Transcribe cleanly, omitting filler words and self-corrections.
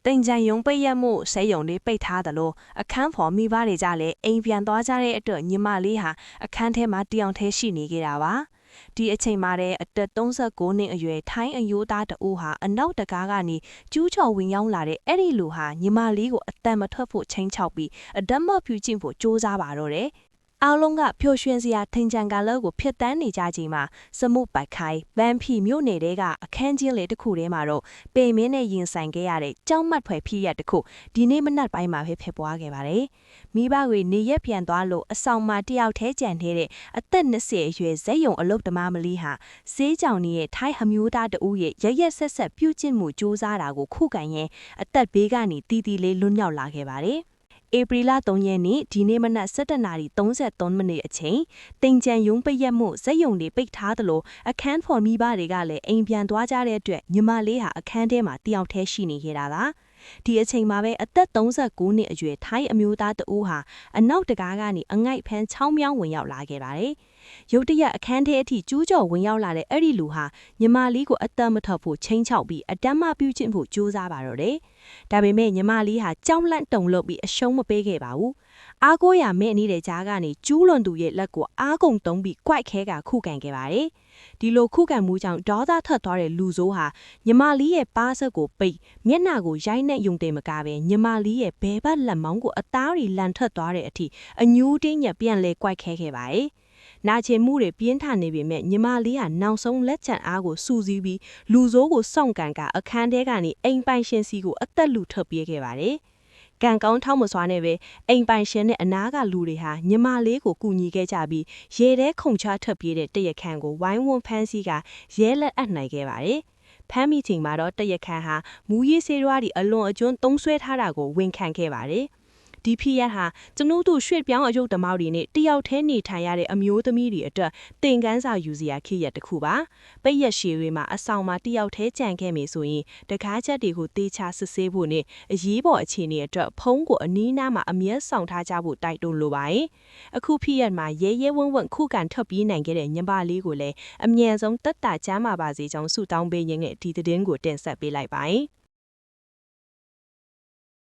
တင်ကြံယုံပိတ်ရက်မှုဆေးရုံတွေပိတ်ထားတယ်လို့အခန်းဖော်မိဘတွေကြလည်းအိမ်ပြန်သွားကြတဲ့အတွက်ညီမလေးဟာအခန်းထဲမှာတယောက်တည်းရှိနေခဲ့တာပါဒီအချိန်မှာတဲ့အသက်39နှစ်အရွယ်ထိုင်းအယိုးသားတဦးဟာအနောက်တကားကနေကျူးကျော်ဝင်ရောက်လာတဲ့အဲ့ဒီလူဟာညီမလေးကိုအတန်မထွက်ဖို့ချိန်ချောက်ပြီးအဒတ်မပြူကျင့်ဖို့စ조사ပါတော့တယ်အားလုံးကပျော်ရွှင်စရာထင်ကြံကာလကိုဖျက်ဆီးနေကြချိန်မှာစမှုပိုက်ခိုင်ဗန်ဖီမြို့နယ်တဲကအခန်းကြီးလေးတစ်ခုထဲမှာတော့ပေမင်းနဲ့ရင်ဆိုင်ခဲ့ရတဲ့ကြောက်မတ်ဖွယ်ဖြစ်ရတစ်ခုဒီနေ့မနက်ပိုင်းမှာပဲဖြစ်ပွားခဲ့ပါတယ်။မိဘတွေနေရက်ပြန်သွားလို့အဆောင်မှာတယောက်တည်းကြံနေတဲ့အသက်20အရွယ်ဇက်ယုံအလုတ်တမမလီဟာစေးကြောင်ကြီးရဲ့ထိုင်းအမျိုးသားတဦးရဲ့ရရက်ဆက်ဆက်ပြုတ်ကျင့်မှုစ조사တာကိုခုခံရင်အသက်ဘေးကနေတီတီလေးလွတ်မြောက်လာခဲ့ပါတယ်။ဧပြီလ3ရက်နေ့ဒီနေ့မနက်7:33မိနစ်အချိန်တင်ကြံယုံပိတ်ရက်မှုဇက်ယုံတွေပိတ်ထားသလိုအခန်းဖော်မိဘတွေကလည်းအိမ်ပြန်သွားကြတဲ့အတွက်ညီမလေးဟာအခန်းထဲမှာတယောက်တည်းရှိနေခဲ့တာပါဒီအချိန်မှာပဲအသက်39နှစ်အရွယ်ထိုင်းအမျိုးသားတဦးဟာအနောက်တကားကနေအငိုက်ဖမ်းချောင်းမြောင်းဝင်ရောက်လာခဲ့ပါတယ်ရုတ်တရက်အခန်းထဲအထိကျူးကျော်ဝင်ရောက်လာတဲ့အဲ့ဒီလူဟာညီမလေးကိုအသက်မထွက်ဖို့ချိန်ချောက်ပြီးအတမ်းမပြုတ်ကျင့်ဖို့စ조사ပါတော့တယ်။ဒါပေမဲ့ညီမလေးဟာကြောက်လန့်တုန်လှုပ်ပြီးအရှုံးမပေးခဲ့ပါဘူး။အားကိုးရမဲ့နေတဲ့ကြားကနေကျူးလွန်သူရဲ့လက်ကိုအားကုန်တုံးပြီးကြွိုက်ခဲကခုခံခဲ့ပါတယ်။ဒီလိုခုခံမှုကြောင့်ဒေါသထွက်သွားတဲ့လူဆိုးဟာညီမလေးရဲ့ပါးစပ်ကိုပိတ်မျက်နှာကိုရိုက်နဲ့ယုံတယ်မကပဲညီမလေးရဲ့ဘဲဘက်လက်မောင်းကိုအသားတွေလန်ထွက်သွားတဲ့အထိအညူးတင်းညက်ပြန်လဲကြွိုက်ခဲခဲ့ပါတယ်။နာကျင်မှုတွေပြင်းထန်နေပေမဲ့ညီမလေးဟာနောက်ဆုံးလက်ချံအားကိုစူးစီးပြီးလူဆိုးကိုစောင့်ကန်ကအခန်းထဲကနေအိမ်ပိုင်ရှင်စီကိုအသက်လူထွက်ပြေးခဲ့ပါတယ်။ကံကောင်းထောက်မစွာနဲ့ပဲအိမ်ပိုင်ရှင်နဲ့အနားကလူတွေဟာညီမလေးကိုကူညီခဲ့ကြပြီးရဲထဲခုန်ချထွက်ပြေးတဲ့တရခန့်ကိုဝိုင်းဝန်းဖမ်းဆီးကရဲလက်အပ်နိုင်ခဲ့ပါတယ်။ဖမ်းမိချိန်မှာတော့တရခန့်ဟာမူရေးဆေးရွားတွေအလွန်အကျွန်းသုံးဆွဲထားတာကိုဝန်ခံခဲ့ပါတယ်။ဒီဖြစ်ရဟာကျွန်ုပ်တို့ရွှေ့ပြောင်းအယုတ်တမောက်တွေနဲ့တယောက်တည်းနေထိုင်ရတဲ့အမျိုးသမီးတွေအတွက်သင်ခန်းစာယူစရာခေတ်ရက်တစ်ခုပါပိတ်ရက်ရှည်တွေမှာအဆောင်မှာတယောက်တည်းကြံခဲ့မိဆိုရင်တကားချက်တွေကိုတေချာစစ်ဆေးဖို့နဲ့အရေးပေါ်အခြေအနေအတွက်ဖုံးကိုအနီးနားမှာအမြဲဆောင်ထားကြဖို့တိုက်တွန်းလိုပါတယ်အခုဖြစ်ရက်မှာရဲရဲဝံ့ဝံ့ခုခံထွက်ပြေးနိုင်ခဲ့တဲ့ညမလေးကိုလည်းအမြန်ဆုံးတက်တာချမ်းပါပါစေကြောင်းဆုတောင်းပေးရင်းနဲ့ဒီသတင်းကိုတင်ဆက်ပေးလိုက်ပါတယ်